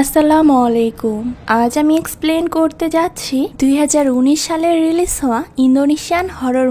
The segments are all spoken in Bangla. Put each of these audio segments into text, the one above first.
আসসালামু আলাইকুম। আজ আমি এক্সপ্লেন করতে যাচ্ছি 2019 সালে রিলিজ হওয়া ইন্দোনেশিয়ান হরর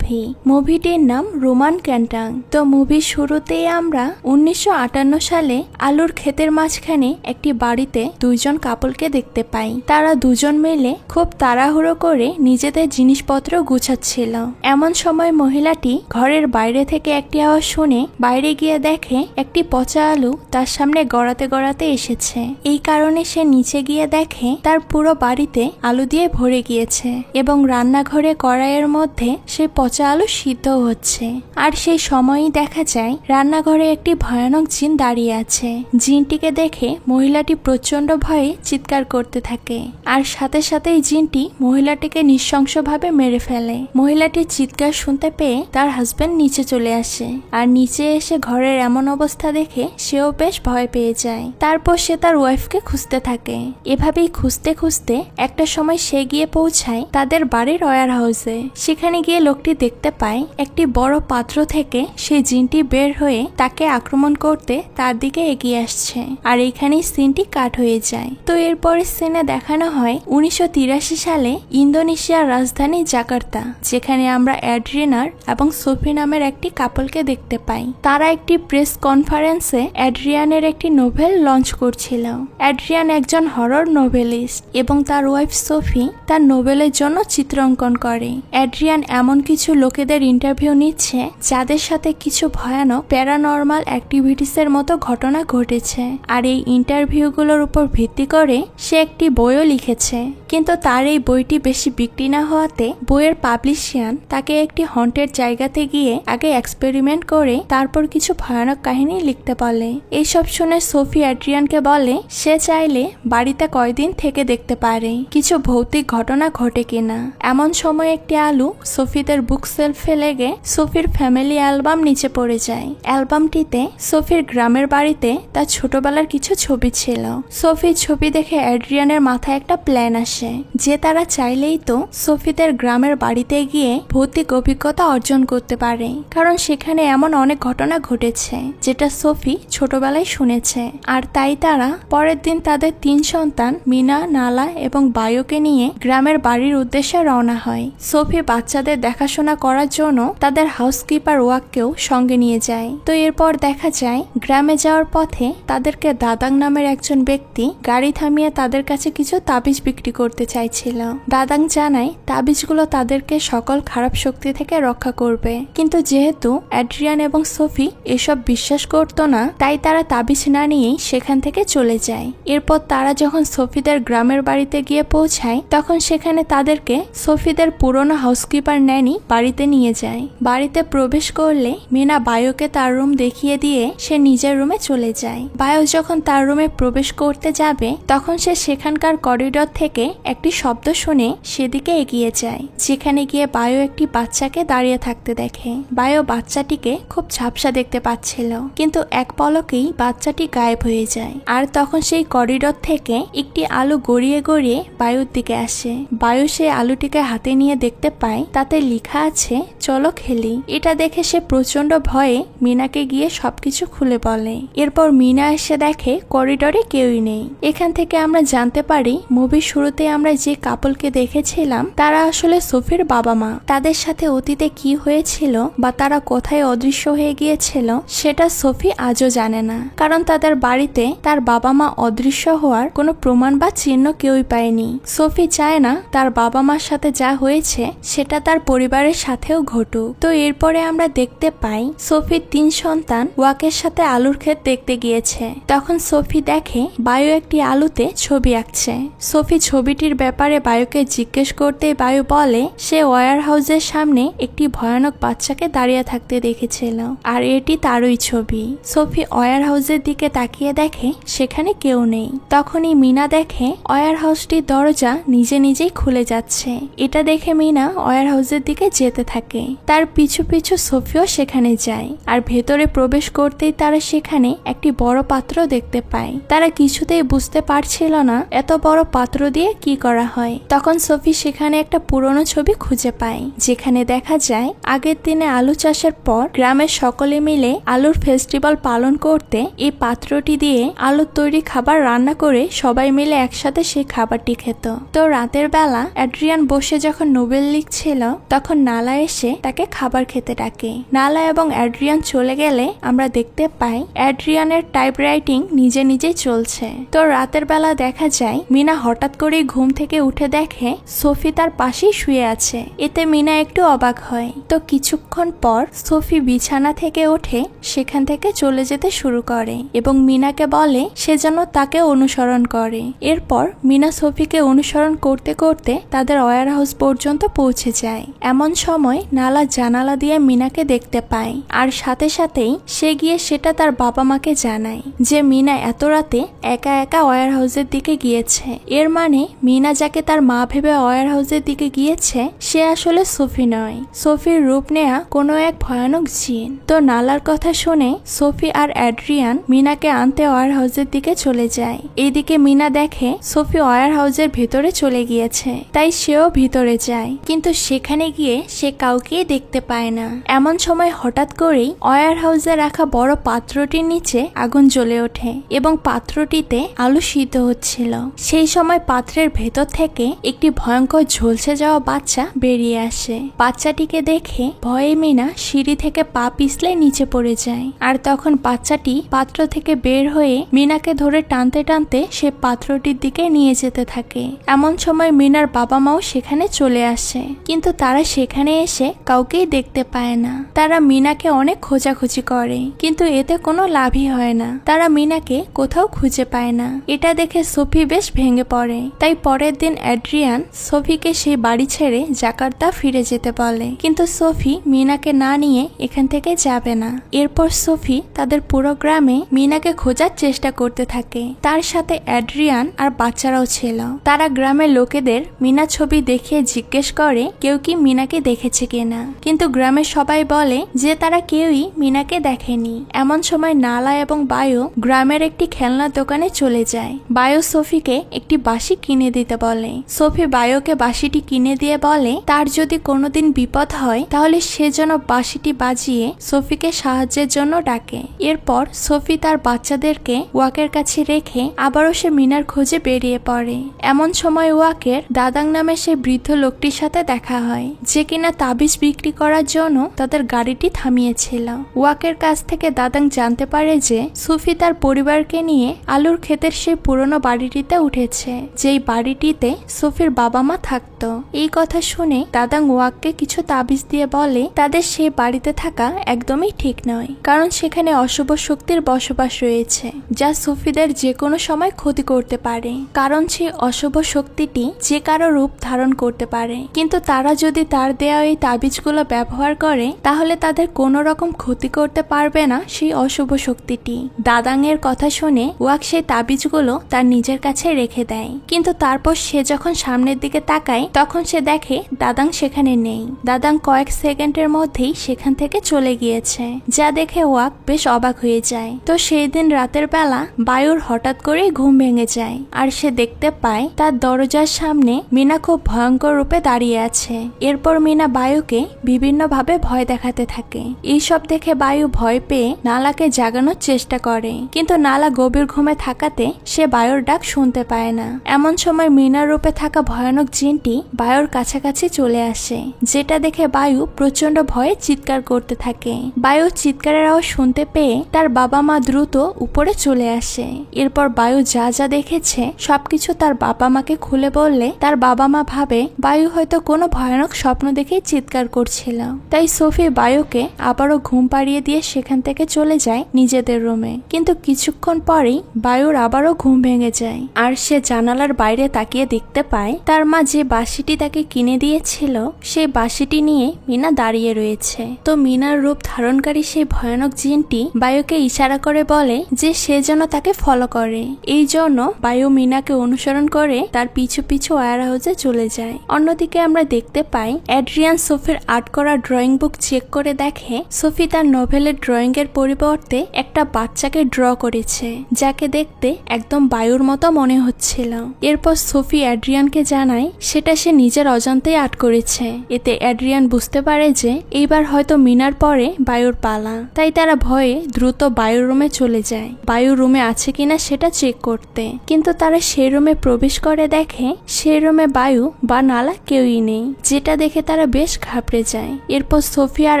মুভিটির নাম রোমান ক্যান্টাং। তো মুভির শুরুতেই আমরা 1958 সালে আলুর ক্ষেতের মাঝখানে একটি বাড়িতে দুইজন কাপলকে দেখতে পাই। তারা দুজন মিলে খুব তাড়াহুড়ো করে নিজেদের জিনিসপত্র গুছাচ্ছিল। এমন সময় মহিলাটি ঘরের বাইরে থেকে একটি আওয়াজ শুনে বাইরে গিয়ে দেখে একটি পচা আলু তার সামনে গড়াতে গড়াতে এসেছে। এই কারণে সে নিচে গিয়ে দেখে তার পুরো বাড়িতে আলু দিয়ে ভরে গিয়েছে এবং রান্নাঘরে কড়াইয়ের মধ্যে সেই পচা আলু সিদ্ধ হচ্ছে। আর সেই সময়ই দেখা যায় রান্নাঘরে একটি ভয়ানক জিন দাঁড়িয়ে আছে। জিনটিকে দেখে মহিলাটি প্রচন্ড ভয়ে চিৎকার করতে থাকে আর সাথে সাথেই জিনটি মহিলাটিকে নৃশংসভাবে মেরে ফেলে। মহিলাটির চিৎকার শুনতে পেয়ে তার হাজবেন্ড নিচে চলে আসে আর নিচে এসে ঘরের এমন অবস্থা দেখে সেও বেশ ভয় পেয়ে যায়। তারপর সে তার ওয়াইফকে খুঁজতে থাকে। এভাবেই খুঁজতে খুঁজতে একটা সময় সে গিয়ে পৌঁছায় তাদের বাড়ির ওয়্যার হাউসে। সেখানে গিয়ে লোকটি দেখতে পায় একটি বড় পাত্র থেকে সেই জিনটি বের হয়ে তাকে আক্রমণ করতে তার দিকে এগিয়ে আসছে। আর এইখানেই সিনটি কাট হয়ে যায়। তো এরপরের সিনে দেখানো হয় 1983 সালে ইন্দোনেশিয়ার রাজধানী জাকার্তা, যেখানে আমরা অ্যাড্রিয়ানার এবং সোফি নামের একটি কাপলকে দেখতে পাই। তারা একটি প্রেস কনফারেন্সে অ্যাড্রিয়ানের একটি নোভেল লঞ্চ করছিল। অ্যাড্রিয়ান একজন হরর নোভেলিস্ট এবং তার ওয়াইফ সোফি তার নোবেলের জন্য চিত্র অঙ্কন করে। অ্যাড্রিয়ান এমন কিছু লোকেদের ইন্টারভিউ নিচ্ছে যাদের সাথে কিছু ভয়ানক প্যারানর্মাল অ্যাক্টিভিটিসের মতো ঘটনা ঘটেছে। আর এই ইন্টারভিউগুলোর উপর ভিত্তি করে সে একটি বইও লিখেছে। কিন্তু তার এই বইটি বেশি বিক্রি না হওয়াতে বইয়ের পাবলিশিয়ান তাকে একটি হন্টেড জায়গাতে গিয়ে আগে এক্সপেরিমেন্ট করে তারপর কিছু ভয়ানক কাহিনী লিখতে বলে। এইসব শুনে সোফি অ্যাড্রিয়ানকে বলে সে চাইলে বাড়িতে কয়দিন থেকে দেখতে পারে কিছু ভৌতিক ঘটনা ঘটে কিনা। এমন সময় একটি আলু সোফিদের বুক সেলফে লেগে সোফির ফ্যামিলি অ্যালবাম নিচে পড়ে যায়। অ্যালবামটিতে সোফির গ্রামের বাড়িতে তার ছোটবেলার কিছু ছবি ছিল। সোফির ছবি দেখে অ্যাড্রিয়ানের মাথায় একটা প্ল্যান আসে যে তারা চাইলেই তো সোফিদের গ্রামের বাড়িতে গিয়ে ভৌতিক অভিজ্ঞতা অর্জন করতে পারে, কারণ সেখানে এমন অনেক ঘটনা ঘটেছে যেটা সোফি ছোটবেলায় শুনেছে। আর তাই তারা পরের দিন তাদের 3 সন্তান মিনা, নালা এবং বায়োকে নিয়ে গ্রামের বাড়ির উদ্দেশ্যে রওনা হয়। সোফি বাচ্চাদের দেখাশোনা করার জন্য তাদের হাউসকিপার ওয়াককেও সঙ্গে নিয়ে যায়। তো এরপর দেখা যায় গ্রামে যাওয়ার পথে তাদেরকে দাদাং নামের একজন ব্যক্তি গাড়ি থামিয়ে তাদের কাছে কিছু তাবিজ বিক্রি করতে চাইছিল। দাদাং জানায় তাবিজগুলো তাদেরকে সকল খারাপ শক্তি থেকে রক্ষা করবে, কিন্তু যেহেতু অ্যাড্রিয়ান এবং সোফি এসব বিশ্বাস করতো না, তাই তারা তাবিজ না নিয়েই সেখান থেকে চলে যায়। এরপর তারা যখন সোফিদের গ্রামের বাড়িতে গিয়ে পৌঁছায় তখন সেখানে তাদেরকে সোফিদের পুরনো হাউসকিপার ন্যানি বাড়িতে নিয়ে যায়। বাড়িতে প্রবেশ করলে মিনা বায়োকে তার রুম দেখিয়ে দিয়ে সে নিজের রুমে চলে যায়। বায়ো যখন তার রুমে প্রবেশ করতে যাবে তখন সে সেখানকার করিডর থেকে একটি শব্দ শুনে সেদিকে এগিয়ে যায়, যেখানে গিয়ে বায়ো একটি বাচ্চাকে দাঁড়িয়ে থাকতে দেখে। বায়ো বাচ্চাটিকে খুব ঝাপসা দেখতে পাচ্ছিল, কিন্তু এক পলকেই বাচ্চাটি গায়েব হয়ে যায়। আর তখন সেই করিডর থেকে একটি আলু গড়িয়ে গড়িয়ে বায়ুর দিকে আসে। বায়ু সেই আলুটিকে হাতে নিয়ে দেখতে পায় তাতে লেখা আছে চলো খেলি। এটা দেখে সে প্রচন্ড ভয়ে মিনাকে গিয়ে সবকিছু খুলে বলে। এরপর মিনা এসে দেখে করিডরে কেউই নেই। এখান থেকে আমরা জানতে পারি মুভির শুরুতে আমরা যে কাপলকে দেখেছিলাম তারা আসলে সোফির বাবা মা। তাদের সাথে অতীতে কি হয়েছিল বা তারা কোথায় অদৃশ্য হয়ে গিয়েছিল সেটা সোফি আজও জানে না, কারণ তাদের বাড়িতে তার বাবা মা অদৃশ্য হওয়ার কোনো প্রমাণ বা চিহ্ন কেউই পায়নি। সোফি চায় না তার বাবা মার সাথে যা হয়েছে সেটা তার পরিবারের সাথেও ঘটুক। তো এরপরে আমরা দেখতে পাই সোফির 3 সন্তান ওয়াকের সাথে আলুর ক্ষেত দেখতে গিয়েছে। তখন সোফি দেখে বায়ু একটি আলুতে ছবি আঁকছে। সোফি ছবিটির ব্যাপারে বায়ুকে জিজ্ঞেস করতে বায়ু বলে সে ওয়্যার হাউসের সামনে একটি ভয়ানক বাচ্চাকে দাঁড়িয়ে থাকতে দেখেছিল আর এটি তারই ছবি। সোফি ওয়্যার হাউসের দিকে তাকিয়ে দেখে সেখানে কেউ নেই। তখনই মিনা দেখে ওয়্যার হাউসটির দরজা নিজে নিজেই খুলে যাচ্ছে। এটা দেখে মিনা ওয়্যার হাউসের দিকে যেতে থাকে। তার পিছু পিছু সোফিও সেখানে যায় আর ভেতরে প্রবেশ করতেই তারা সেখানে একটি বড় পাত্র দেখতে পায়। তারা কিছুতেই বুঝতে পারছিল না এত বড় পাত্র দিয়ে কি করা হয়। তখন সোফি সেখানে একটা পুরনো ছবি খুঁজে পায় যেখানে দেখা যায় আগের দিনে আলু চাষের পর গ্রামের সকলে মিলে আলুর ফেস্টিভ্যাল পালন করতে এই পাত্রটি দিয়ে আলুর তৈরি খাবার খাবার রান্না করে সবাই মিলে একসাথে সেই খাবারটি খেত। তো রাতের বেলা অ্যাড্রিয়ান বসে যখন নোবেল লিখছিল তখন নালা এসে তাকে খাবার খেতে ডাকে। নালা এবং অ্যাড্রিয়ান চলে গেলে আমরা দেখতে পাই অ্যাড্রিয়ানের টাইপরাইটিং নিজে নিজেই চলছে। তো রাতের বেলা দেখা যায় মিনা হঠাৎ করেই ঘুম থেকে উঠে দেখে সোফি তার পাশেই শুয়ে আছে। এতে মিনা একটু অবাক হয়। তো কিছুক্ষণ পর সোফি বিছানা থেকে উঠে সেখান থেকে চলে যেতে শুরু করে এবং মিনাকে বলে সে যেন তাকে অনুসরণ করে। এরপর মিনা সোফিকে অনুসরণ করতে করতে তাদের ওয়্যার হাউস পর্যন্ত পৌঁছে যায়। এমন সময় নালা জানালা দিয়ে মিনাকে দেখতে পায় আর সাথে সাথেই সে গিয়ে সেটা তার বাবা মাকে জানায় যে মিনা এত রাতে একা একা ওয়্যার হাউসের দিকে গিয়েছে। এর মানে মিনা যাকে তার মা ভেবে ওয়্যার হাউসের দিকে গিয়েছে সে আসলে সোফি নয়, সোফির রূপ নেয়া কোনো এক ভয়ানক জিন। তো নালার কথা শুনে সোফি আর অ্যাড্রিয়ান মিনাকে আনতে ওয়্যার হাউসের দিকে চলে যায়। এইদিকে মিনা দেখে সোফি ওয়্যার হাউসের ভিতরে চলে গিয়েছে, তাই সেও ভিতরে যায়, কিন্তু সেখানে গিয়ে সে কাউকেই দেখতে পায় না। এমন সময় হঠাৎ করেই ওয়্যার হাউসে রাখা বড় পাত্রটির নিচে আগুন জ্বলে ওঠে এবং পাত্রটিতে আলু সিদ্ধ হচ্ছিল। সেই সময় পাত্রের ভেতর থেকে একটি ভয়ঙ্কর ঝলসে যাওয়া বাচ্চা বেরিয়ে আসে। বাচ্চাটিকে দেখে ভয়ে মিনা সিঁড়ি থেকে পা পিছলে নিচে পড়ে যায়। আর তখন বাচ্চাটি পাত্র থেকে বের হয়ে মিনাকে ধরে টানতে টানতে সে পাত্রটির দিকে নিয়ে যেতে থাকে। এমন সময় মিনার বাবা মাও সেখানে চলে আসে, কিন্তু তারা সেখানে এসে কাউকেই দেখতে পায় না। তারা মিনাকে অনেক খোঁজাখুঁজি করে, কিন্তু এতে কোনো লাভই হয় না। তারা মিনাকে কোথাও খুঁজে পায় না। এটা দেখে সোফি বেশ ভেঙে পড়ে। তাই পরের দিন অ্যাড্রিয়ান সোফিকে সেই বাড়ি ছেড়ে জাকার্তা ফিরে যেতে বলে, কিন্তু সোফি মিনাকে না নিয়ে এখান থেকে যাবে না। এরপর সোফি তাদের পুরো গ্রামে মিনাকে খোঁজার চেষ্টা করতে থাকে। তার সাথে অ্যাড্রিয়ান আর বাচ্চারাও ছিল। তারা গ্রামের লোকেদের মিনা ছবি দেখিয়ে জিজ্ঞেস করে কেউ কি মিনাকে দেখেছে কিনা, কিন্তু গ্রামের সবাই বলে যে তারা কেউই মিনাকে দেখেনি। এমন সময় নালা এবং বায়ু গ্রামের একটি খেলনার দোকানে চলে যায়। বায়ু সোফিকে একটি বাঁশি কিনে দিতে বলে। সোফি বায়ুকে বাঁশিটি কিনে দিয়ে বলে তার যদি কোনোদিন বিপদ হয় তাহলে সে যেন বাঁশিটি বাজিয়ে সোফিকে সাহায্যের জন্য ডাকে। এরপর সোফি তার বাচ্চাদেরকে ওয়াকের কাছে রেখে আবারও সে মিনার খোঁজে বেরিয়ে পড়ে। এমন সময় ওয়াকের দাদাং নামে সেই বৃদ্ধ লোকটির সাথে দেখা হয়, যে কিনা তাবিজ বিক্রি করার জন্য তাদের গাড়িটি থামিয়েছিল। ওয়াকের কাছ থেকে দাদাং জানতে পারে যে সুফি তার পরিবারকে নিয়ে আলুর ক্ষেতের সেই পুরনো বাড়িটিতে উঠেছে, যেই বাড়িটিতে সোফির বাবা মা থাকতো। এই কথা শুনে দাদাং ওয়াককে কিছু তাবিজ দিয়ে বলে তাদের সেই বাড়িতে থাকা একদমই ঠিক নয়, কারণ সেখানে অশুভ শক্তির বসবাস রয়েছে যা সুফিদের যে কোনো সময় ক্ষতি করতে পারে। কারণ সেই অশুভ শক্তিটি যে কারো রূপ ধারণ করতে পারে, কিন্তু তারা যদি তার দেয়া এই তাবিজগুলো ব্যবহার করে তাহলে তাদের কোনো রকম ক্ষতি করতে পারবে না সেই অশুভ শক্তিটি। দাদাং এর কথা শুনে ওয়াক সেই তাবিজগুলো তার নিজের কাছে রেখে দেয়, কিন্তু তারপর সে যখন সামনের দিকে তাকায় তখন সে দেখে দাদাং সেখানে নেই। দাদাং কয়েক সেকেন্ডের মধ্যেই সেখান থেকে চলে গিয়েছে, যা দেখে ওয়াক বেশ অবাক হয়ে যায়। তো সেই দিন রাতের বেলা বায়ুর হঠাৎ করেই ঘুম ভেঙে যায় আর সে দেখতে পায় তার দরজার সামনে মিনা খুব ভয়ঙ্কর রূপে দাঁড়িয়ে আছে। এরপর মিনা বায়ুকে বিভিন্ন ভাবে ভয় দেখাতে থাকে। এইসব দেখে বায়ু ভয় পেয়ে নালাকে জাগানোর চেষ্টা করে, কিন্তু নালা গভীর ঘুমে থাকাতে সে বায়ুর ডাক শুনতে পায় না। এমন সময় মিনার রূপে থাকা ভয়ানক জিনটি বায়ুর কাছাকাছি চলে আসে, যেটা দেখে বায়ু প্রচন্ড ভয়ে চিৎকার করতে থাকে। বায়ু চিৎকারের আওয়াজ শুনতে পেয়ে তার বাবা মা দ্রুত উপরে চলে আসে। এরপর বায়ু যা যা দেখেছে সবকিছু তার বাবা মাকে খুলে বললে তার বাবা মা ভাবে বায়ু হয়তো কোনো ভয়ানক স্বপ্ন দেখে চিৎকার করছিল। তাই সোফি বায়ুকে আবারও ঘুম পাড়িয়ে দিয়ে সেখান থেকে চলে যায় নিজেদের রুমে, কিন্তু কিছুক্ষণ পরেই বায়ুর আবারও ঘুম ভেঙে যায় আর সে জানালার বাইরে তাকিয়ে দেখতে পায় তার মা যে বাঁশিটি তাকে কিনে দিয়েছিল সেই বাঁশিটি নিয়ে মিনা দাঁড়িয়ে রয়েছে। তো মিনার রূপ ধারণকারী সেই ভয়ানক জিনটি বায়ুকে ইশারা করে বলে যে সে যেন তাকে ফলো করে। এই জন্য বায়ু মিনাকে অনুসরণ করে তার পিছু পিছু ওয়্যার হাউসে চলে যায়। অন্যদিকে আমরা দেখতে পাই অ্যাড্রিয়ান সোফির আর্ট করা ড্রয়িং বুক চেক করে দেখে সোফি তার নোভেলের ড্রয়িং এর পরিবর্তে একটা বাচ্চাকে ড্র করেছে, যাকে দেখতে একদম বায়ুর মতো মনে হচ্ছিল। এরপর সোফি অ্যাড্রিয়ানকে জানায় সেটা সে নিজের অজান্তেই আর্ট করেছে। এতে অ্যাড্রিয়ান বুঝতে পারে যে এইবার হয়তো মিনার পরে বায়ুর পালা, তাই তারা ভয়ে দ্রুত বায়ুর রুমে চলে যায়। বায়ুর রুমে আছে কিনা কিনা সেটা চেক করতে, কিন্তু তারা সেই রুমে প্রবেশ করে দেখে সেই রুমে বায়ু বা নালা কেউই নেই, যেটা দেখে তারা বেশ ঘাবড়ে যায়। এরপর সোফি আর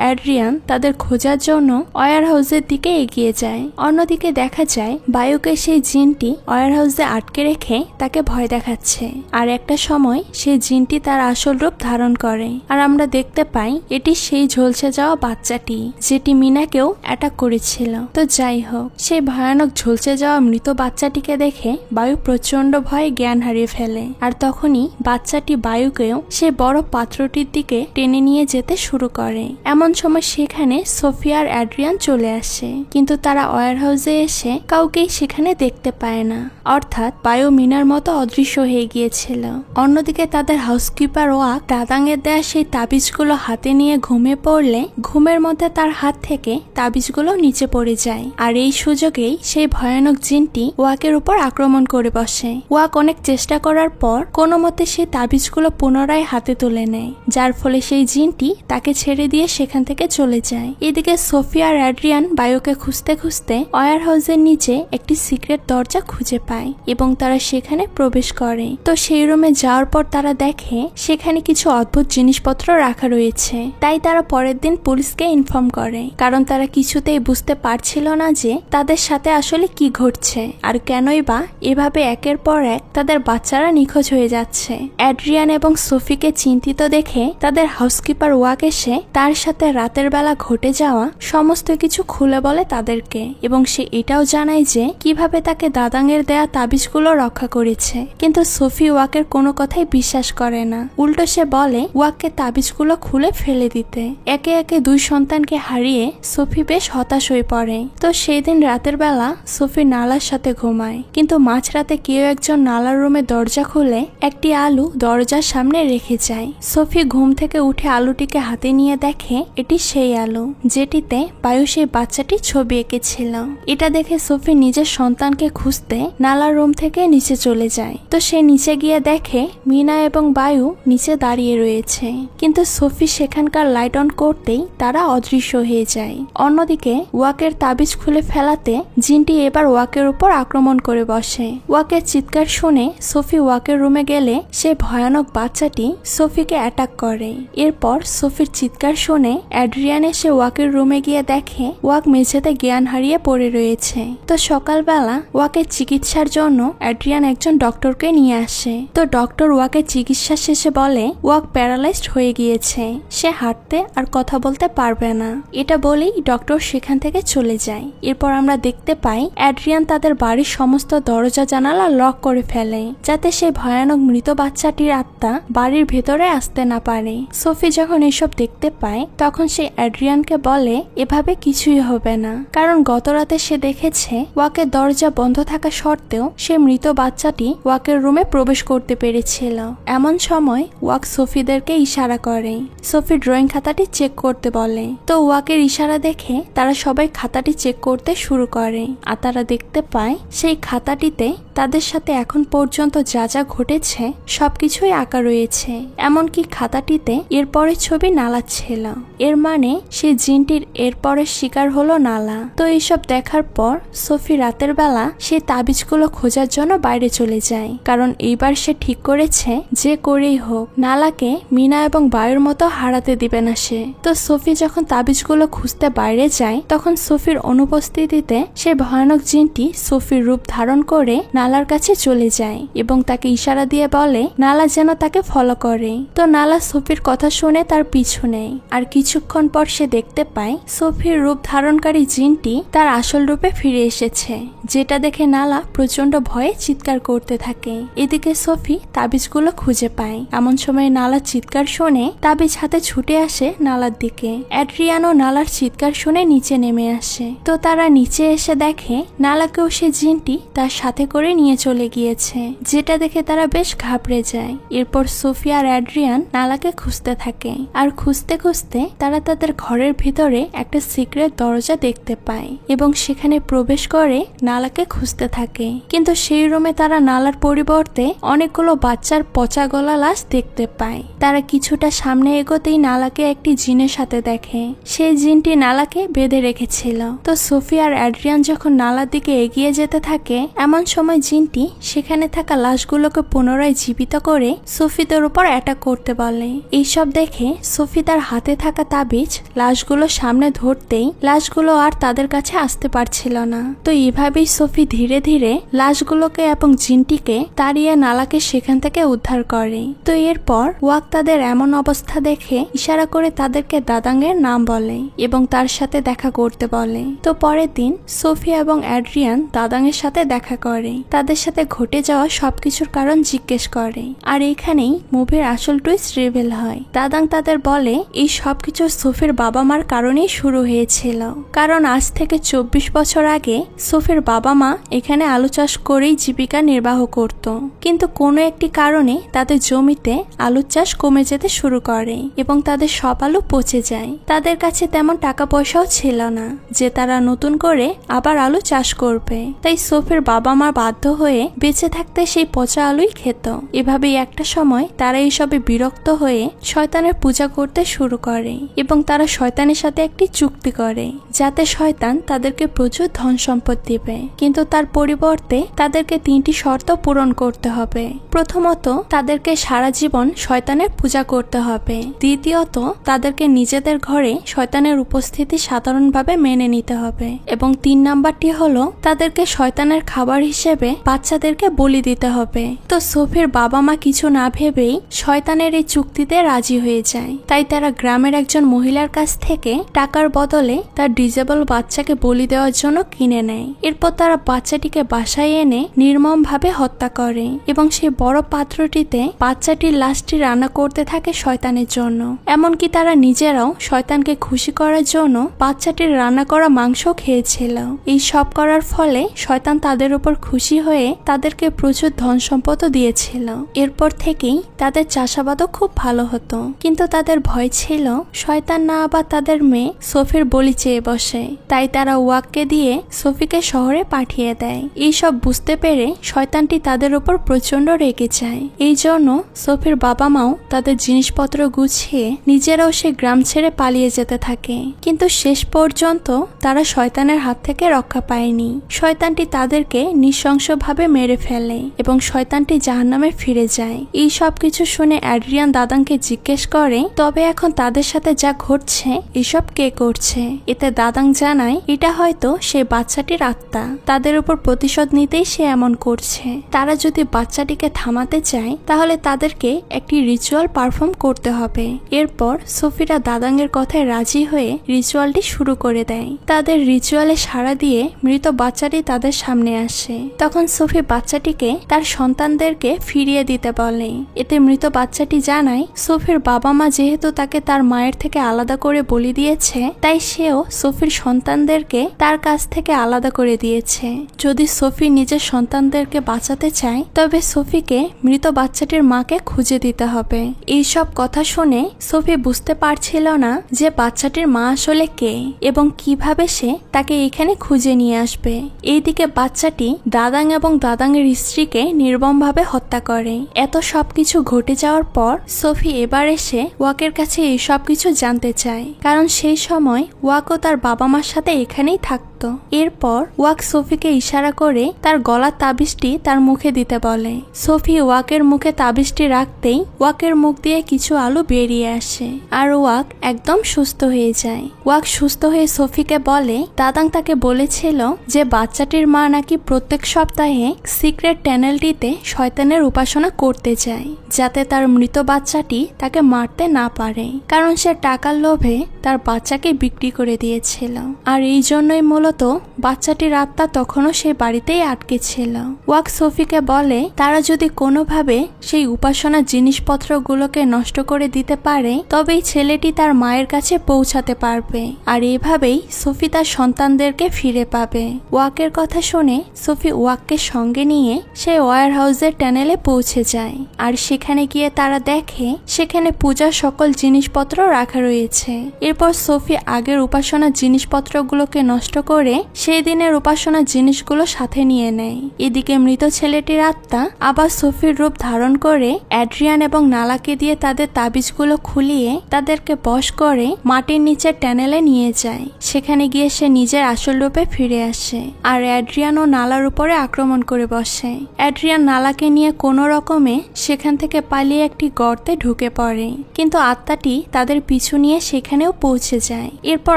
অ্যাড্রিয়ান তাদের খোঁজার জন্য ওয়্যার হাউসের দিকে এগিয়ে যায়। অন্যদিকে দেখা যায় বায়ুকে সেই জিনটি ওয়্যার হাউসে আটকে রেখে তাকে ভয় দেখাচ্ছে। আর একটা সময় সেই জিনটি তার আসল রূপ ধারণ করে, আর আমরা দেখতে পাই এটি সেই ঝলসে যাওয়া বাচ্চাটি যেটি মিনাকেও অ্যাটাক করেছিল। তো যাই হোক, সেই ভয়ানক ঝলসে যাওয়া মৃত বাচ্চাটিকে দেখে বায়ু প্রচন্ড ভয়ে জ্ঞান হারিয়ে ফেলে। আর তখনই বাচ্চাটি বায়ুকেও সেই বড় পাত্রটির দিকে টেনে নিয়ে যেতে শুরু করে। এমন সময় সেখানে সোফি আর অ্যাড্রিয়ান চলে আসে, কিন্তু তারা ওয়্যার হাউসে এসে কাউকেই সেখানে দেখতে পায় না, অর্থাৎ বায়ু মিনার মতো অদৃশ্য হয়ে গিয়েছিল। অন্যদিকে তাদের হাউসকিপার ওয়াক দাদাঙের দেয়া সেই তাবিজগুলো হাতে নিয়ে ঘুমিয়ে পড়লে ঘুমের মধ্যে তার হাত থেকে তাবিজগুলো নিচে পড়ে যায়। আর এই সুযোগেই সেই ভয়ানক জিনটি ওয়াকের উপর আক্রমণ করে বসে। ওয়াক অনেক চেষ্টা করার পর কোনো মতে সেই তাবিজগুলো পুনরায় হাতে তুলে নেয়, যার ফলে সেই জিনটি তাকে ছেড়ে দিয়ে সেখান থেকে চলে যায়। এদিকে সোফি আর অ্যাড্রিয়ান বায়ুকে খুঁজতে খুঁজতে ওয়্যার হাউসের নিচে একটি সিক্রেট দরজা খুঁজে পায় এবং তারা সেখানে প্রবেশ করে। তো সেই রুমে যাওয়ার পর তারা দেখে সেখানে কিছু অদ্ভুত জিনিসপত্র রাখা রয়েছে। তাই তারা পরের দিন পুলিশকে ইনফর্ম করে, কারণ তারা কিছুতেই বুঝতে পারছিল না যে তাদের সাথে আসলে কি ঘটছে আর কেনই বা এভাবে একের পর এক তাদের বাচ্চারা নিখোঁজ হয়ে যাচ্ছে। অ্যাড্রিয়ান এবং সোফিকে চিন্তিত দেখে তাদের হাউসকিপার ওয়াক এসে তার সাথে রাতের বেলা ঘটে যাওয়া সমস্ত কিছু খুলে বলে তাদেরকে, এবং সে এটাও জানায় যে কিভাবে তাকে দাদাঙের দেয়া তাবিজগুলো রক্ষা করেছে। কিন্তু সোফি ওয়াকের কোনো কথাই বিশ্বাস করে না, উল্টো সে বলে ওয়াককে তাবিজগুলো খুলে ফেলে দিতে। একে একে দুই সন্তানকে হারিয়ে সোফি বেশ হতাশ হয়ে পড়ে। তো সেই দিন রাতের বেলা সোফি নালার সাথে ঘুমায়, কিন্তু মাঝরাতে কেউ একজন নালার রুমে দরজা খুলে একটি আলু দরজার সামনে রেখে যায়। সোফি ঘুম থেকে উঠে আলুটিকে হাতে নিয়ে দেখে এটি সেই আলু যেটিতে বায়ু সেই বাচ্চাটি ছবি এঁকেছিল। এটা দেখে সোফি নিজের সন্তানকে খুঁজতে নালার রুম থেকে নিচে চলে যায়। তো সে নিচে গিয়ে দেখে মিনা এবং বায়ু নিচে দাঁড়িয়ে রয়েছে, কিন্তু সোফি সেখানকার লাইট অন করতেই তারা অদৃশ্য হয়ে যায়। অন্যদিকে ওয়াকের তাবিজ খুলে ফেলাতে জিনটি এবার ওয়াকের উপর আক্রমণ করে বসে। ওয়াকের চিৎকার শুনে সোফি ওয়াকের রুমে গেলে সে ভয়ানক বাচ্চাটি সোফিকে অ্যাটাক করে। এরপর সোফির চিৎকার শুনে অ্যাড্রিয়ান এসে ওয়াকের রুমে গিয়ে দেখে ওয়াক মেঝেতে জ্ঞান হারিয়ে পড়ে রয়েছে। তো সকালবেলা ওয়াকের চিকিৎসার জন্য অ্যাড্রিয়ান একজন ডক্টরকে নিয়ে আসে। তো ডক্টর ওয়াকের চিকিৎসা শেষে বলে ওয়াক প্যারালাইজড হয়ে গিয়েছে, সে হাঁটতে আর কথা বলতে পারবে না। এটা বলেই ডক্টর সেখান থেকে চলে যায়। এরপর আমরা দেখতে পাই অ্যাড্রিয়ান তাদের বাড়ির সমস্ত দরজা জানালা লক করে ফেলে, যাতে সেই ভয়ানক মৃত বাচ্চাটির আত্মা বাড়ির ভেতরে আসতে না পারে। সোফি যখন এসব দেখতে পায় তখন সে অ্যাড্রিয়ানকে বলে এভাবে কিছুই হবে না, কারণ গতরাতে সে দেখেছে ওয়াকের দরজা বন্ধ থাকা সত্ত্বেও সে মৃত বাচ্চাটি ওয়াকের রুমে প্রবেশ করতে পেরেছিল। এমন সময় ওয়াক সোফিদেরকে ইশারা করে। সোফি ড্রয়িং খাতাটি চেক করতে বলে। তো ওয়াকের ইশারা দেখে তারা সবাই খাতাটি চেক করতে শুরু করে, আর তারা দেখতে পায় সেই খাতাটিতে তাদের সাথে এখন পর্যন্ত যা যা ঘটেছে সবকিছুই আঁকা রয়েছে। এমনকি খাতাটিতে এরপরের ছবি নালা ছিল। এর মানে সেই জিনটির এরপরের শিকার হলো নালা। তো এইসব দেখার পর সোফি রাতের বেলা সেই তাবিজগুলো খোঁজার জন্য বাইরে চলে যায়, কারণ এইবার সে ঠিক করেছে যে করেই হোক নালাকে মিনা এবং বায়ুর মতো হারাতে দিবে না সে। তো সোফি যখন তাবিজগুলো খুঁজতে বাইরে যায় তখন সোফির অনুপস্থিতিতে সে ভয়ানক জিনটি সোফির রূপ ধারণ করে নালার কাছে চলে যায় এবং তাকে ইশারা দিয়ে বলে নালা যেন তাকে ফলো করে। তো নালা সোফির কথা শুনে তার পিছু নেয়, আর কিছুক্ষণ পর সে দেখতে পায় সোফির রূপ ধারণকারী জিনটি তার আসল রূপে ফিরে এসেছে, যেটা দেখে নালা প্রচন্ড ভয়ে চিৎকার করতে থাকে। এদিকে সোফি তাবিজগুলো খুঁজে পায়। এমন সময় নালার চিৎকার শুনে তাবিজ হাতে ছুটে আসে নালার দিকে। অ্যাড্রিয়ানও নালার চিৎকার শুনে নিচে নেমে আসে। তো তারা নিচে এসে দেখে নালাকেও সে জিনটি তার সাথে করে নিয়ে চলে গিয়েছে, যেটা দেখে তারা বেশ ঘাবড়ে যায়। এরপর সোফি আর অ্যাড্রিয়ান নালাকে খুঁজতে থাকে, আর খুঁজতে খুঁজতে তারা তাদের ঘরের ভিতরে একটা সিক্রেট দরজা দেখতে পায় এবং সেখানে প্রবেশ করে নালাকে খুঁজতে থাকে। কিন্তু সেই রুমে তারা নালার পরিবর্তে অনেকগুলো বাচ্চার পচা গলা লাশ দেখতে পায়। তারা কিছুটা সামনে এগোতেই নালাকে একটি জিনের সাথে দেখে। সেই জিনটি নালাকে বেঁধে রেখেছিল। তো সোফি আর অ্যাড্রিয়ান যখন নালার দিকে এগিয়ে যেতে থাকে, এমন সময় জিনটি সেখানে থাকা লাশগুলোকে পুনরায় জীবিত করে সোফিদের উপর অ্যাটাক করতে বলে। এইসব দেখে সোফি তার হাতে থাকা তাবিজ লাশগুলো সামনে ধরতেই লাশগুলো আর তাদের কাছে আসতে পারছিল না। তো এভাবেই সোফি ধীরে ধীরে লাশগুলোকে এবং জিনটিকে তাড়িয়ে নালাকে সেখান থেকে উদ্ধার করে। তো এরপর ওয়াক তাদের এমন অবস্থা দেখে ইশারা করে তাদেরকে দাদাঙের নাম বলে এবং তার সাথে দেখা করতে বলে। তো পরের দিন সোফি এবং অ্যাড্রিয়ান দাদাঙের সাথে দেখা করে, তাদের সাথে ঘটে যাওয়া সবকিছুর কারণ জিজ্ঞেস করে। আর এইখানেই মুভির আসল টুইস্ট রিভিল হয়। দাদাং তাদের বলে এই সবকিছু সোফির বাবা মার কারণেই শুরু হয়েছিল, কারণ আজ থেকে 24 বছর আগে সোফির বাবা মা এখানে আলু চাষ করেই জীবিকা নির্বাহ করত। কিন্তু কোনো একটি কারণে তাদের জমিতে আলুর চাষ কমে যেতে শুরু করে এবং তাদের সব আলু পচে যায়। তাদের কাছে তেমন টাকা পয়সাও ছিল না যে তারা নতুন করে আবার আলু চাষ করবে। তাই সোফির বাবা মা বাধ্য হয়ে বেঁচে থাকতে সেই পচা আলুই খেত। এভাবেই একটা সময় তারা এইসবে বিরক্ত হয়ে শয়তানের পূজা করতে শুরু করে এবং তারা শয়তানের সাথে একটি চুক্তি করে যাতে শয়তান তাদেরকে প্রচুর ধন সম্পদ দিবে, কিন্তু তার পরিবর্তে তাদেরকে 3টি শর্ত পূরণ করতে হবে। প্রথমত, তাদেরকে সারা জীবন শয়তানের পূজা করতে হবে। দ্বিতীয়ত, তাদেরকে নিজেদের ঘরে শয়তানের উপস্থিতি সাধারণভাবে মেনে নিতে হবে এবং 3 নাম্বারটি হলো তাদেরকে শয়তানের খাবার হিসেবে বাচ্চাদেরকে বলি দিতে হবে। তো সোফির বাবা মা কিছু না ভেবেই শয়তানের এই চুক্তিতে রাজি হয়ে যায়। তাই তারা গ্রামের একজন মহিলার কাছ থেকে টাকার বদলে তার ডিজেবল বাচ্চাকে বলি দেওয়ার জন্য কিনে নেয়। এরপর তারা বাচ্চাটিকে বাসায় এনে নির্মমভাবে হত্যা করে এবং সেই বড় পাত্রটিতে বাচ্চাটির লাশটি রান্না করতে থাকে শয়তানের জন্য। এমনকি তারা নিজেরাও শয়তানকে খুশি করার জন্য বাচ্চাটির রান্না করা মাংস খেয়েছিল। এই সব করার ফলে শয়তান তাদের উপর খুশি হয়ে তাদেরকে প্রচুর ধন সম্পদও দিয়েছিল। এরপর থেকেই তাদের চাষাবাদও খুব ভালো হতো, কিন্তু তাদের ভয় ছিল শয়তান না আবার তাদের মেয়ে সোফির বলি চেয়ে বসে। তাই তারা ওয়াককে দিয়ে সোফিকে শহরে পাঠিয়ে দেয়। এইসব বুঝতে পেরে শয়তানটি তাদের উপর প্রচন্ড রেগে যায়। এই জন্য সোফির বাবা মাও তাদের জিনিসপত্র গুছিয়ে নিজেরাও সে গ্রাম ছেড়ে পালিয়ে যেতে থাকে। কিন্তু শেষ পর্যন্ত তারা শয়তানের হাত থেকে রক্ষা পায়নি। শয়তানটি তাদেরকে নৃশংসভাবে মেরে ফেলে এবং শয়তানটি জাহান্নামে ফিরে যায়। এই সব কিছু শুনে অ্যাড্রিয়ান দাদাংকে জিজ্ঞেস করে, তবে এখন তাদের সাথে যা ঘটছে এসব কে করছে? এতে দাদাং জানায় এটা হয়তো সে বাচ্চাটির আত্মা, তাদের উপর প্রতিশোধ নিতেই সে এমন করছে। তারা যদি বাচ্চাটিকে থামাতে চায় তাহলে তাদেরকে একটি রিচুয়াল পারফর্ম করতে হবে। এরপর সোফিরা দাদাংয়ের কথায় রাজি হয়ে রিচুয়ালটি শুরু করে দেয়। তাদের রিচুয়ালে সাড়া দিয়ে মৃত বাচ্চাটি তাদের সামনে আসে। তখন সোফি বাচ্চাটিকে তার সন্তানদেরকে ফিরিয়ে দিতে বলে। এতে মৃত বাচ্চাটি জানায় সোফির বাবা মা যেহেতু তাকে তার মায়ের থেকে আলাদা করে বলি দিয়েছে, তাই সেও সোফির সন্তানদেরকে তার কাছ থেকে আলাদা করে দিয়েছে। যদি সোফি নিজের সন্তানদেরকে বাঁচাতে চায় তবে সোফিকে মৃত বাচ্চাটির মাকে খুঁজে দিতে হবে। এইসব কথা শুনে সোফি বুঝতে পারছিল না যে বাচ্চাটির মা আসলে কে এবং কিভাবে সে তাকে এখানে খুঁজে নিয়ে আসবে। এইদিকে বাচ্চাটি দাদাং এবং দাদাংয়ের স্ত্রীকে নির্মমভাবে হত্যা করে। এত সবকিছু ঘটে যাওয়ার পর সোফি এবার এসে ওয়াকের কাছে এই সব কিছু জানতে চায়, কারণ সেই সময় ওয়াকও তার বাবা মার সাথে এখানেই থাকত। এরপর ওয়াক সোফিকে ইশারা করে তার গলার তাবিজটি তার মুখে দিতে বলে। সোফি ওয়াকের মুখে তাবিজটি রাখতেই ওয়াকের মুখ দিয়ে কিছু আলো বেরিয়ে আসে আর ওয়াক একদম সুস্থ হয়ে যায়। ওয়াক সুস্থ হয়ে সোফিকে বলে দাদাং তাকে বলেছিল যে বাচ্চাটির মা নাকি প্রত্যেক সপ্তাহে সিক্রেট টানেলটিতে শয়তানের উপাসনা করতে যায়, যাতে তার মৃত বাচ্চাটি তাকে মারতে না পারে, কারণ সে টাকার লোভে তার বাচ্চাকে বিক্রি করে দিয়েছিল। আর এই জন্যই মূলত বাচ্চাটির আত্মা তখনও সেই বাড়িতেই আটকে ছিল। ওয়াক সোফিকে বলে তারা যদি কোনোভাবে সেই উপাসনার জিনিসপত্রগুলোকে নষ্ট করে দিতে পারে তবেই ছেলেটি তার মায়ের কাছে পৌঁছাতে পারবে, আর এভাবেই সোফি তার সন্তানদেরকে ফিরে পাবে। ওয়াকের কথা শুনে সোফি ওয়াককে সঙ্গে নিয়ে সে ওয়্যার হাউসের টানেলে পৌঁছে যায়। আর সেখানে গিয়ে তারা দেখে সেখানে পূজার সকল জিনিসপত্র রাখা রয়েছে। এরপর সোফি আগের উপাসনার জিনিসপত্রগুলোকে নষ্ট করে সেই দিনের উপাসনার জিনিসগুলো সাথে নিয়ে নেয়। এদিকে মৃত ছেলেটির আত্মা আবার সোফির রূপ ধারণ করে অ্যাড্রিয়ান এবং নালাকে দিয়ে তাদের তাবিজগুলো খুলিয়ে তাদেরকে বশ করে মাটির নিচের ট্যানেলে নিয়ে যায়। সেখানে গিয়ে সে নিজের আসল রূপে ফিরে আসে আর অ্যাড্রিয়ান ও নালার উপরে আক্রমণ করে বসে। অ্যাড্রিয়ান নালাকে নিয়ে কোনো রকমে সেখান থেকে পালিয়ে একটি গর্তে ঢুকে পড়ে, কিন্তু আত্মাটি তাদের পিছু নিয়ে সেখানেও পৌঁছে যায়। এরপর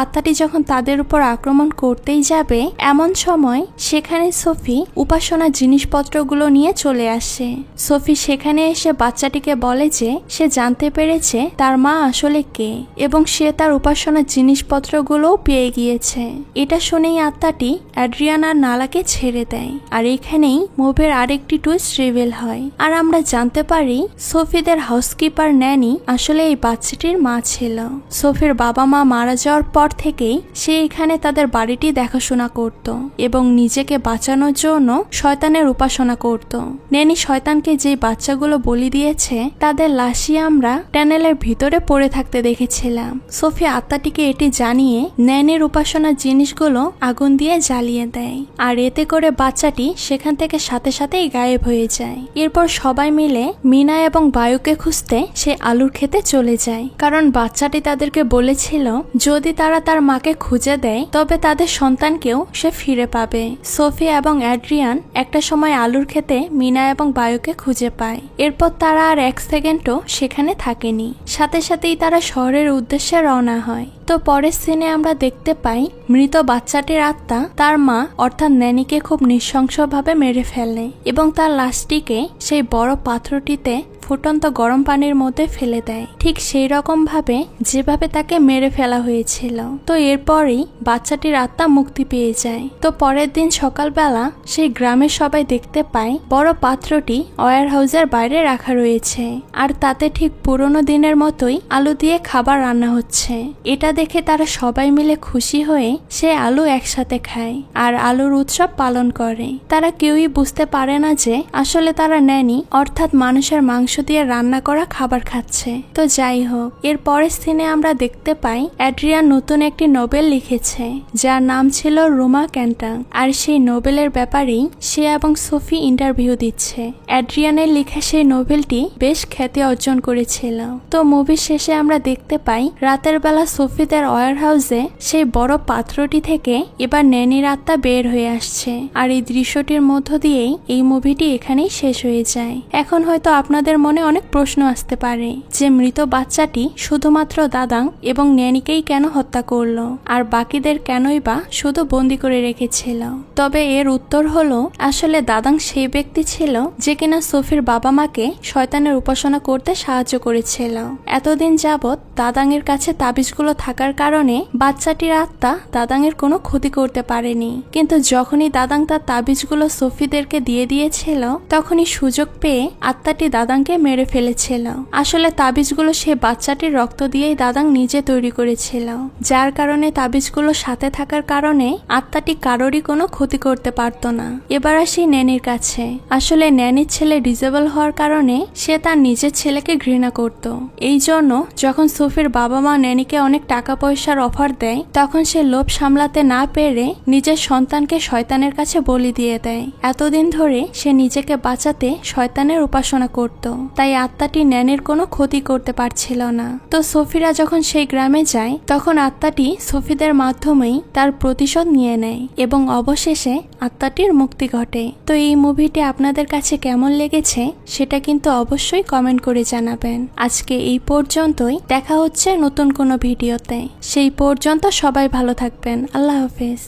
আত্মাটি যখন তাদের উপর আক্রমণ করতেই যাবে এমন সময় সেখানে সোফি উপাসনার জিনিসপত্রগুলো নিয়ে চলে আসে। সোফি সেখানে এসে বাচ্চাটিকে বলে যে সে জানতে পেরেছে তার মা আসলে কে এবং সে তার উপাসনার জিনিসপত্রগুলোও পেয়ে গিয়েছে। এটা শুনেই আত্মাটি অ্যাড্রিয়ান আর নালাকে ছেড়ে দেয় আর এখানেই মুভির আরেকটি টুইস্ট রিভিল হয় আর আমরা জানতে পারি সোফিদের হাউসকিপার ন্যানি আসলে এই বাচ্চাটির মা ছিল। সোফির বাবা মা মারা যাওয়ার পর থেকেই সে এখানে তাদের বাড়িটি দেখাশোনা করত এবং নিজেকে বাঁচানোর জন্য শয়তানের উপাসনা করত। ন্যানি শয়তানকে যে বাচ্চাগুলো বলি দিয়েছে তাদের লাশই আমরা ট্যানেলের ভিতরে পড়ে থাকতে দেখেছিলাম। সোফি আত্মাটিকে এটি জানিয়ে ন্যানির উপাসনার জিনিসগুলো আগুন দিয়ে জ্বালিয়ে দেয় আর এতে করে বাচ্চাটি সেখান থেকে সাথে সাথেই গায়েব হয়ে যায়। এরপর সবাই মিলে মিনা এবং বায়ুকে খুঁজতে সে আলুর খেতে চলে যায়, কারণ বাচ্চাটি তাদেরকে বলেছিল যদি তারা তার মাকে খুঁজে দেয় তবে তাদের সন্তানকেও সে ফিরে পাবে। সোফি এবং অ্যাড্রিয়ান একটা সময় আলুর খেতে মিনা এবং বায়ুকে খুঁজে পায়। এরপর তারা আর এক সেকেন্ডও সেখানে থাকেনি, সাথে সাথেই তারা শহরের উদ্দেশ্যে রওনা হয়। তো পরের সিনে আমরা দেখতে পাই মৃত বাচ্চাটির আত্মা তার মা অর্থাৎ ন্যানিকে খুব নৃশংসভাবে মেরে ফেলে এবং তার লাশটিকে সেই বড় পাত্রটিতে ফুটন্ত গরম পানির মধ্যে ফেলে দেয়, ঠিক সেই রকম ভাবে যেভাবে তাকে মেরে ফেলা হয়েছিল। তো এরপরই বাচ্চাটির আত্মা মুক্তি পেয়ে যায়। তো পরের দিন সকালবেলা সেই গ্রামের সবাই দেখতে পায় বড় পাত্রটি ওয়্যার হাউসের বাইরে রাখা রয়েছে আর তাতে ঠিক পুরনো দিনের মতোই আলু দিয়ে খাবার রান্না হচ্ছে। এটা দেখে তারা সবাই মিলে খুশি হয়ে সে আলু একসাথে খায় আর আলুর উৎসব পালন করে। তারা কেউই বুঝতে পারে না যে আসলে তারা ন্যানি অর্থাৎ মানুষের মাংস দিয়ে রান্না করা খাবার খাচ্ছে। তো যাই হোক, এর পরের সিনে আমরা দেখতে পাই অ্যাড্রিয়ান নতুন একটি নোবেল লিখেছে যার নাম ছিল রোমা ক্যান্টাং আর সেই নোবেলের ব্যাপারেই সে এবং সোফি ইন্টারভিউ দিচ্ছে। অ্যাড্রিয়ানের লেখা সেই নোবেলটি বেশ খ্যাতি অর্জন করেছিল। তো মুভির শেষে আমরা দেখতে পাই রাতের বেলা সোফিদের ওয়্যার হাউসে সেই বড় পাত্রটি থেকে এবার ন্যানির আত্মা বের হয়ে আসছে আর এই দৃশ্যটির মধ্য দিয়েই এই মুভিটি এখানেই শেষ হয়ে যায়। এখন হয়তো আপনাদের মনে অনেক প্রশ্ন আসতে পারে যে মৃত বাচ্চাটি শুধুমাত্র দাদাং এবং ন্যানিকেই কেন হত্যা করলো আর বাকিদের কেনই বা শুধু বন্দি করে রেখেছিল। তবে এর উত্তর হলো আসলে দাদাং সেই ব্যক্তি ছিল যে কিনা সোফির বাবা মাকে শয়তানের উপাসনা করতে সাহায্য করেছিল। এতদিন যাবৎ দাদাং এর কাছে তাবিজগুলো থাকার কারণে বাচ্চাটির আত্মা দাদাং এর কোনো ক্ষতি করতে পারেনি, কিন্তু যখনই দাদাং তার তাবিজগুলো সোফিদেরকে দিয়ে দিয়েছিল তখনই সুযোগ পেয়ে আত্মাটি দাদাংকে মেরে ফেলেছিল। আসলে তাবিজগুলো সে বাচ্চাটির রক্ত দিয়েই দাদাং নিজে তৈরি করেছিল, যার কারণে তাবিজগুলো সাথে থাকার কারণে আত্মাটি কারোরই কোনো ক্ষতি করতে পারত না। এবার আসি ন্যানির কাছে। আসলে ন্যানির ছেলে ডিজেবল হওয়ার কারণে সে তার নিজের ছেলেকে ঘৃণা করত। এই জন্য যখন সোফির বাবা মা ন্যানিকে অনেক টাকা পয়সার অফার দেয় তখন সে লোভ সামলাতে না পেরে নিজের সন্তানকে শয়তানের কাছে বলি দিয়ে দেয়। এতদিন ধরে সে নিজেকে বাঁচাতে শয়তানের উপাসনা করত, তাই আত্মাটি ন্যানির কোনো ক্ষতি করতে পারছিল না। তো সোফিরা যখন সেই গ্রামে যায় তখন আত্মাটি সোফিদের মাধ্যমেই তার প্রতিশোধ নিয়ে নেয় এবং অবশেষে আত্মাটির মুক্তি ঘটে। তো এই মুভিটি আপনাদের কাছে কেমন লেগেছে সেটা কিন্তু অবশ্যই কমেন্ট করে জানাবেন। আজকে এই পর্যন্তই, দেখা হচ্ছে নতুন কোনো ভিডিওতে। সেই পর্যন্ত সবাই ভালো থাকবেন। আল্লাহ হাফেজ।